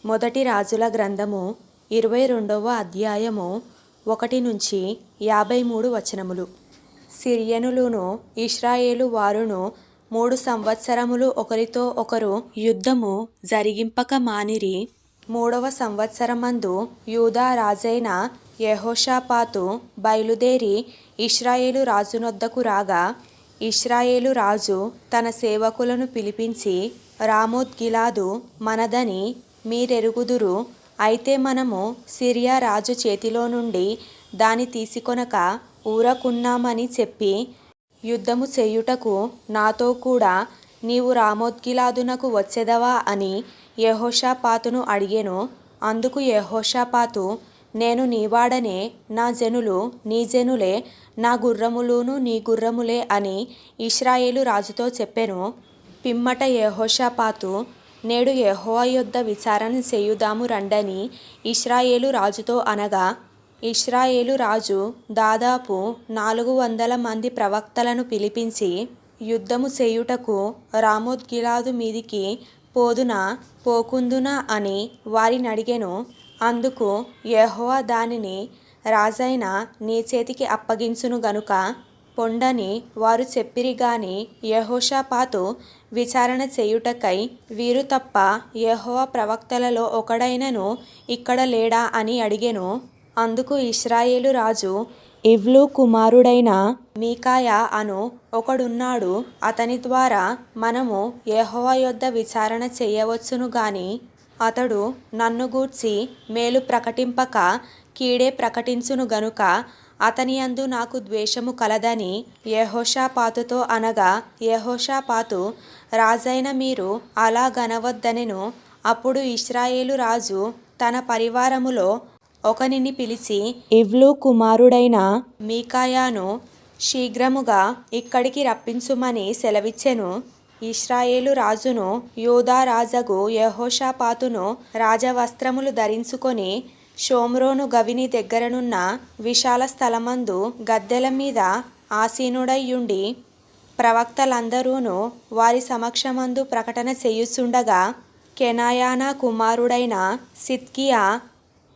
మొదటి రాజుల గ్రంథము 22వ అధ్యాయము 1-53 వచనములు. సిరియనులును ఇశ్రాయేలు వారును 3 సంవత్సరములు ఒకరితో ఒకరు యుద్ధము జరిగింపక మానిరి. 3వ సంవత్సరమందు యూదా రాజైన యెహోషాపాతు బయలుదేరి ఇశ్రాయేలు రాజునొద్దకు రాగా, ఇశ్రాయేలు రాజు తన సేవకులను పిలిపించి, రామోత్ గిలాదు మనదని మీరెరుగుదురు. అయితే మనము సిరియా రాజు చేతిలో నుండి దాని తీసుకొనక ఊరకున్నామని చెప్పి, యుద్ధము చేయుటకు నాతో కూడా నీవు రామోత్ గిలాదునకు వచ్చెదవా అని యెహోషాపాతును అడిగెను. అందుకు యెహోషాపాతు, నేను నీవాడనే, నా జనులు నీ జనులే, నా గుర్రములును నీ గుర్రములే అని ఇశ్రాయేలు రాజుతో చెప్పెను. పిమ్మట యెహోషాపాతు, నేడు యెహోవా యొద్ద విచారణ చేయుదాము రండని ఇశ్రాయేలు రాజుతో అనగా, ఇశ్రాయేలు రాజు దాదాపు 400 మంది ప్రవక్తలను పిలిపించి, యుద్ధము చేయుటకు రామోత్ గిలాదు మీదికి పోదునా పోకుందునా అని వారినడిగెను. అందుకు యెహోవా దానిని రాజైన నీ చేతికి అప్పగించును గనుక పొండని వారు చెప్పిరి గాని, యెహోషాపాతు విచారణ చేయుటకై వీరు తప్ప యెహోవా ప్రవక్తలలో ఒకడైనను ఇక్కడ లేడా అని అడిగెను. అందుకు ఇశ్రాయేలు రాజు, ఇవ్లు కుమారుడైన మీకాయా అను ఒకడున్నాడు, అతని ద్వారా మనము యెహోవా యొద్ద విచారణ చేయవచ్చును గాని అతడు నన్ను గూర్చి మేలు ప్రకటింపక కీడే ప్రకటించును గనుక అతని యందు నాకు ద్వేషము కలదని యెహోషాపాతుతో అనగా, యెహోషాపాతు, రాజైన మీరు అలా గనవద్దనెను. అప్పుడు ఇశ్రాయేలు రాజు తన పరివారములో ఒకనిని పిలిచి, ఇవ్లు కుమారుడైన మీకాయాను శీఘ్రముగా ఇక్కడికి రప్పించుమని సెలవిచ్చెను. ఇశ్రాయేలు రాజును యూదా రాజగు యెహోషాపాతును రాజవస్త్రములు ధరించుకొని షోమ్రోను గవిని దగ్గరనున్న విశాల స్థలమందు గద్దెల మీద ఆసీనుడయ్యుండి ప్రవక్తలందరూను వారి సమక్షమందు ప్రకటన చేయుచుండగా, కెనాయానా కుమారుడైన సిద్కియా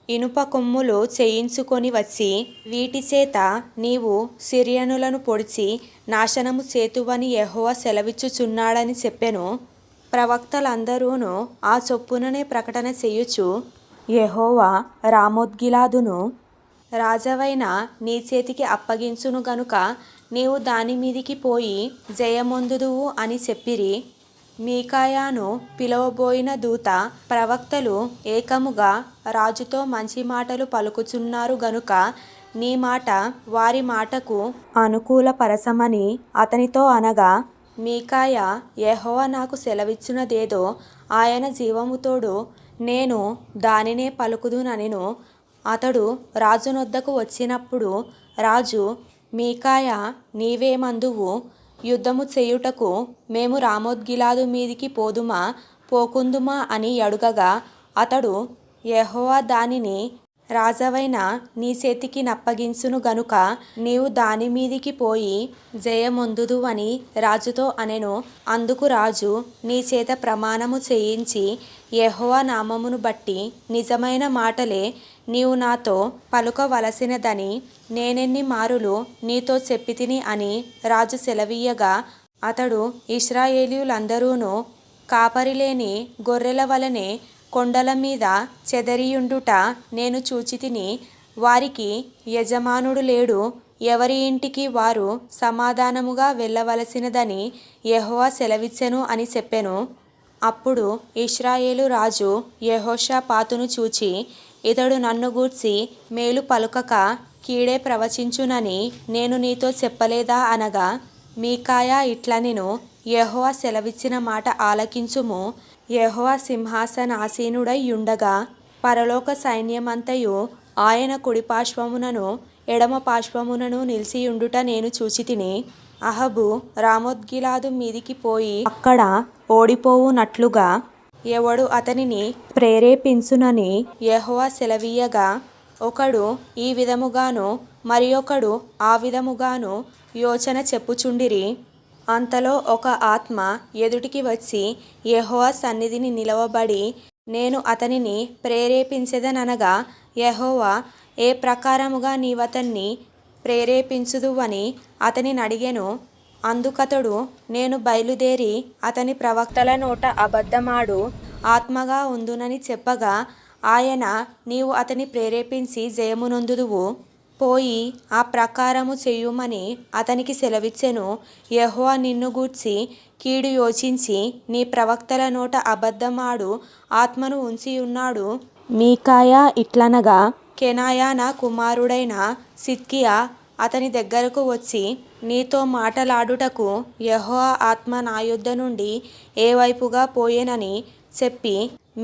ఇనుప కొమ్ములు చేయించుకొని వచ్చి, వీటి చేత నీవు సిరియనులను పొడిచి నాశనము చేతువని యెహోవా సెలవిచ్చుచున్నాడని చెప్పెను. ప్రవక్తలందరూను ఆ చొప్పుననే ప్రకటన చేయుచు, యెహోవా రామోత్ గిలాదును రాజవైన నీ చేతికి అప్పగించును గనుక నీవు దాని మీదికి పోయి జయమొందుదువు అని చెప్పిరి. మీకాయాను పిలవబోయిన దూత, ప్రవక్తలు ఏకముగా రాజుతో మంచి మాటలు పలుకుచున్నారు గనుక నీ మాట వారి మాటకు అనుకూలపరచమని అతనితో అనగా, మీకాయా, యెహోవా నాకు సెలవిచ్చినదేదో ఆయన జీవముతోడు నేను దానినే పలుకుదుననెను. అతడు రాజునొద్దకు వచ్చినప్పుడు రాజు, మీకాయా, నీవేమందువు? యుద్ధము చేయుటకు మేము రామోత్ గిలాదు మీదికి పోదుమా పోకుందుమా అని అడుగగా, అతడు, యెహోవా దానిని రాజవైన నీ చేతికి నప్పగించును గనుక నీవు దాని మీదికి పోయి జయమొందుదువని రాజుతో అనెను. అందుకు రాజు, నీ చేత ప్రమాణము చేయించి యెహోవా నామమును బట్టి నిజమైన మాటలే నీవు నాతో పలుకవలసినదని నేనెన్ని మారులు నీతో చెప్పితిని అని రాజు సెలవీయగా, అతడు, ఇశ్రాయేలీయులందరూను కాపరిలేని గొర్రెల వలె కొండల మీద చెదరియుండుట నేను చూచితిని. వారికి యజమానుడు లేడు, ఎవరి ఇంటికి వారు సమాధానముగా వెళ్ళవలసినదని యెహోవా సెలవిచ్చెను అని చెప్పెను. అప్పుడు ఇశ్రాయేలు రాజు యెహోషాపాతును చూచి, ఇతడు నన్ను గూర్చి మేలు పలుకక కీడే ప్రవచించునని నేను నీతో చెప్పలేదా అనగా, మీకాయా ఇట్లనెను, యెహోవా సెలవిచ్చిన మాట ఆలకించుము. యెహోవా సింహాసనాసీనుడై యుండగా పరలోక సైన్యమంతయు ఆయన కుడి పార్శ్వమునను ఎడమ పార్శ్వమునను నిలిచియుండుట నేను చూచితిని. అహబు రామోత్ గిలాదు మీదికి పోయి అక్కడ ఓడిపోవునట్లుగా ఎవడు అతనిని ప్రేరేపించునని యెహోవా సెలవీయగా, ఒకడు ఈ విధముగాను మరి ఒకడు ఆ విధముగాను యోచన చెప్పుచుండిరి. అంతలో ఒక ఆత్మ ఎదుటికి వచ్చి యెహోవా సన్నిధిని నిలవబడి నేను అతనిని ప్రేరేపించెదనగా యెహోవా ఏ ప్రకారముగా నీవతన్ని ప్రేరేపించుదువని అతనినడిగెను. అందుకతడు నేను బయలుదేరి అతని ప్రవక్తల నోట అబద్ధమాడు ఆత్మగా ఉందునని చెప్పగా ఆయన నీవు అతని ప్రేరేపించి జయమునొందుదువు. పోయి ఆ ప్రకారము చెయ్యుమని అతనికి సెలవిచ్చెను. యెహోవా నిన్ను గూర్చి కీడు యోచించి నీ ప్రవక్తల నోట అబద్ధమాడు ఆత్మను ఉంచియున్నాడు. మీకాయా ఇట్లనగా కెనాయానా కుమారుడైన సిద్కియా అతని దగ్గరకు వచ్చి నీతో మాటలాడుటకు యెహోవా ఆత్మ నా యొద్ద నుండి ఏ వైపుగా పోయెనని చెప్పి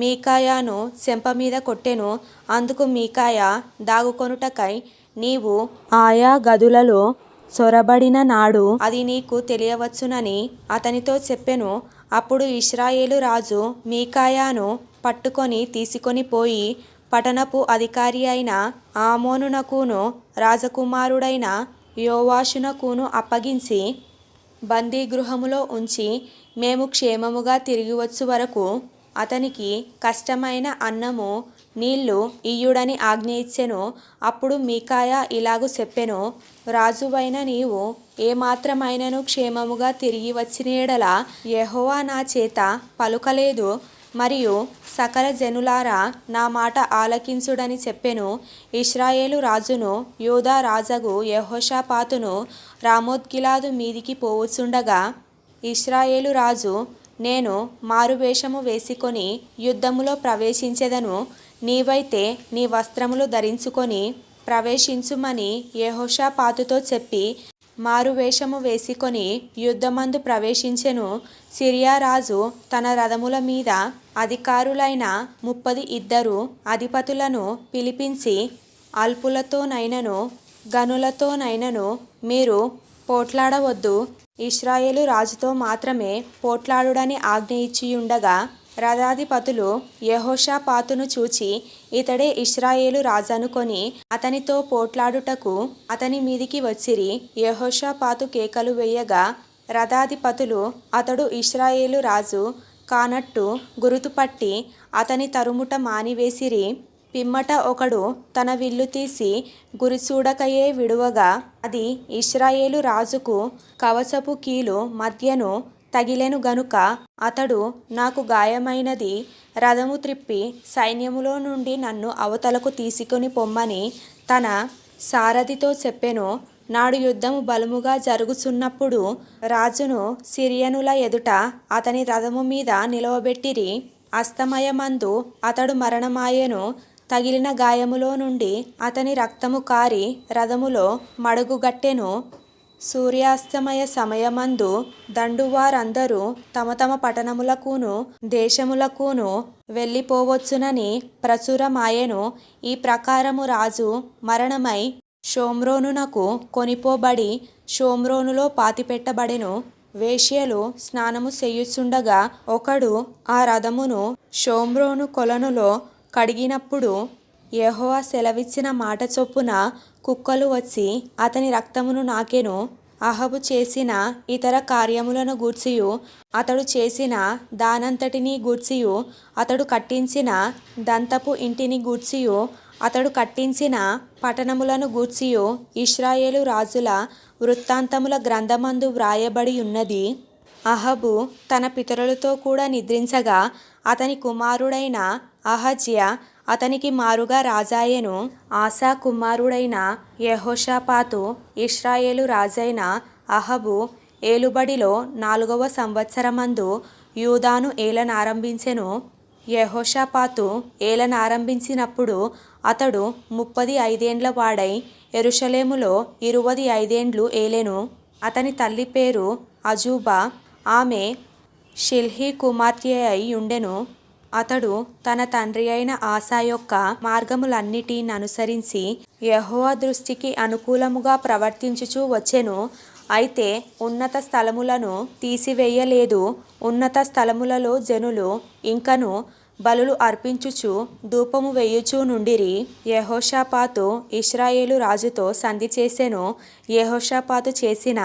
మీకాయాను చెంపమీద కొట్టెను. అందుకు మీకాయా దాగుకొనుటకై నీవు ఆయా గదులలో చొరబడిన నాడు అది నీకు తెలియవచ్చునని అతనితో చెప్పెను. అప్పుడు ఇశ్రాయేలు రాజు మీకాయాను పట్టుకొని తీసుకొని పోయి పట్టణపు అధికారి అయిన ఆమోనునకును రాజకుమారుడైన యోవాషునకును అప్పగించి బందీగృహములో ఉంచి మేము క్షేమముగా తిరిగివచ్చు వరకు అతనికి కష్టమైన అన్నము నీళ్లు ఇయ్యుడని ఆజ్ఞ ఇచ్చెను. అప్పుడు మీకాయా ఇలాగు చెప్పెను, రాజువైన నీవు ఏమాత్రమైనను క్షేమముగా తిరిగి వచ్చిన యెడల యెహోవా నా చేత పలుకలేదు మరియు సకల జనులారా నా మాట ఆలకించుడని చెప్పెను. ఇశ్రాయేలు రాజును యూదా రాజగు యెహోషాపాతును రామోత్గిలాదు మీదికి పోవుచుండగా ఇశ్రాయేలు రాజు నేను మారువేషము వేసుకొని యుద్ధములో ప్రవేశించెదను, నీవైతే నీ వస్త్రములు ధరించుకొని ప్రవేశించుమని యెహోషాపాతుతో చెప్పి మారువేషము వేసుకొని యుద్ధమందు ప్రవేశించెను. సిరియా రాజు తన రథముల మీద అధికారులైన 32 అధిపతులను పిలిపించి అల్పులతోనైనను గనులతోనైనను మీరు పోట్లాడవద్దు, ఇశ్రాయేలు రాజుతో మాత్రమే పోట్లాడుడని ఆజ్ఞ ఇచ్చియుండగా రథాధిపతులు యెహోషాపాతును చూచి ఇతడే ఇశ్రాయేలు రాజనుకొని అతనితో పోట్లాడుటకు అతని మీదికి వచ్చిరి. యెహోషాపాతు కేకలు వేయగా రథాధిపతులు అతడు ఇశ్రాయేలు రాజు కానట్టు గురుతుపట్టి అతని తరుముట మానివేసిరి. పిమ్మట ఒకడు తన విల్లు తీసి గురిచూడకయే విడువగా అది ఇశ్రాయేలు రాజుకు కవచపు కీలు మధ్యను తగిలెను గనుక అతడు నాకు గాయమైనది, రథము త్రిప్పి సైన్యములో నుండి నన్ను అవతలకు తీసుకొని పొమ్మని తన సారథితో చెప్పెను. నాడు యుద్ధము బలముగా జరుగుచున్నప్పుడు రాజును సిరియనుల ఎదుట అతని రథము మీద నిలవబెట్టిరి. అస్తమయమందు అతడు మరణమాయెను. తగిలిన గాయములో నుండి అతని రక్తము కారి రథములో మడుగుగట్టెను. సూర్యాస్తమయ సమయమందు దండువారందరూ తమ తమ పట్టణములకును దేశములకును వెళ్ళిపోవచ్చునని ప్రచురమాయెను. ఈ ప్రకారము రాజు మరణమై షోమ్రోనునకు కొనిపోబడి షోమ్రోనులో పాతిపెట్టబడెను. వేశ్యలు స్నానము చేయుచుండగా ఒకడు ఆ రథమును షోమ్రోను కొలనులో కడిగినప్పుడు యెహోవా సెలవిచ్చిన మాట చొప్పున కుక్కలు వచ్చి అతని రక్తమును నాకెను. అహబు చేసిన ఇతర కార్యములను గూర్చియు అతడు చేసిన దానంతటినీ గూర్చియు అతడు కట్టించిన దంతపు ఇంటిని గూర్చియు అతడు కట్టించిన పట్టణములను గూర్చియు ఇశ్రాయేలు రాజుల వృత్తాంతముల గ్రంథమందు వ్రాయబడి ఉన్నది. అహబు తన పితరులతో కూడా నిద్రించగా అతని కుమారుడైన అహజ్యా అతనికి మారుగా రాజాయెను. ఆసా కుమారుడైన యెహోషాపాతు ఇశ్రాయేలు రాజైన అహబు ఏలుబడిలో 4వ సంవత్సరమందు యూదాను ఏలనారంభించెను. యెహోషాపాతు ఏలనారంభించినప్పుడు అతడు 35 ఏండ్ల వాడై యెరూషలేములో 25 ఏండ్లు ఏలెను. అతని తల్లి పేరు అజూబా, ఆమె షిల్హీ కుమార్తె అయి ఉండెను. అతడు తన తండ్రి అయిన ఆసా యొక్క మార్గములన్నిటిని అనుసరించి యెహోవా దృష్టికి అనుకూలముగా ప్రవర్తించుచూ వచ్చెను. అయితే ఉన్నత స్థలములను తీసివేయలేదు. ఉన్నత స్థలములలో జనులు ఇంకను బలులు అర్పించుచు ధూపము వేయుచూ నుండిరి. యెహోషాపాతు ఇశ్రాయేలు రాజుతో సంధి చేసెను. యెహోషాపాతు చేసిన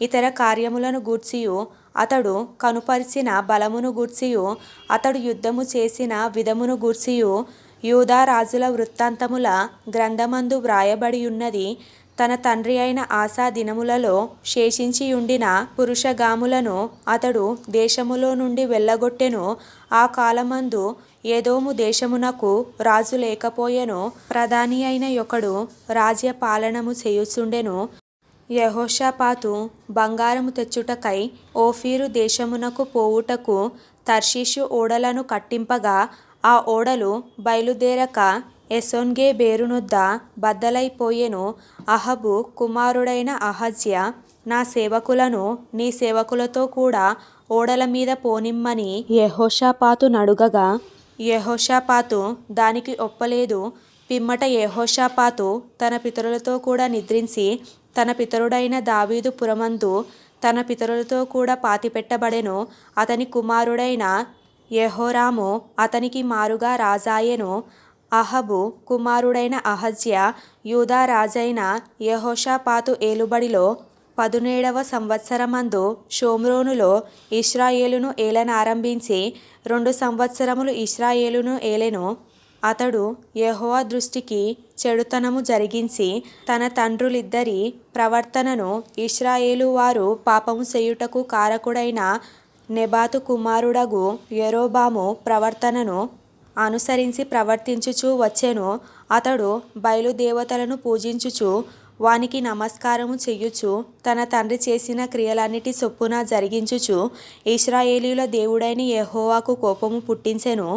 ఇతర కార్యములను గూర్చియు అతడు కనుపరిచిన బలమును గూర్చియు అతడు యుద్ధము చేసిన విధమును గూర్చియు యూదా రాజుల వృత్తాంతముల గ్రంథమందు వ్రాయబడియున్నది. తన తండ్రి అయిన ఆసా దినములలో శేషించియుండిన పురుషగాములను అతడు దేశములో నుండి వెళ్ళగొట్టెను. ఆ కాలమందు ఏదోము దేశమునకు రాజు లేకపోయెను. ప్రధాని అయిన ఒకడు రాజ్య పాలనము చేయుచుండెను. యెహోషాపాతు బంగారము తెచ్చుటకై ఓఫీరు దేశమునకు పోవుటకు తర్షీషు ఓడలను కట్టింపగా ఆ ఓడలు బయలుదేరక ఎసోన్గెబెరునొద్ద బద్దలైపోయెను. అహబు కుమారుడైన అహజ్యా, నా సేవకులను నీ సేవకులతో కూడా ఓడల మీద పోనిమ్మని యెహోషాపాతు నడుగగా యెహోషాపాతు దానికి ఒప్పలేదు. పిమ్మట యెహోషాపాతు తన పితరులతో కూడా నిద్రించి తన పితరుడైన దావీదు పురమందు తన పితరులతో కూడా పాతిపెట్టబడెను. అతని కుమారుడైన యెహోరాము అతనికి మారుగా రాజాయెను. అహబు కుమారుడైన అహజ్యా యూదా రాజైన యెహోషాపాతు ఏలుబడిలో 17వ సంవత్సరమందు షోమ్రోనులో ఇశ్రాయేలును ఏలనారంభించి 2 సంవత్సరములు ఇశ్రాయేలును ఏలెను. అతడు యెహోవా దృష్టికి చెడుతనము జరిగించి తన తండ్రులిద్దరి ప్రవర్తనను ఇశ్రాయేలు వారు పాపము చేయుటకు కారకుడైన నెబాతు కుమారుడగు యరొబాము ప్రవర్తనను అనుసరించి ప్రవర్తించుచూ వచ్చెను. అతడు బయలుదేవతలను పూజించుచు వానికి నమస్కారము చెయ్యుచు తన తండ్రి చేసిన క్రియలన్నిటి చొప్పున జరిగించుచు ఇశ్రాయేలీయుల దేవుడైన యెహోవాకు కోపము పుట్టించెను.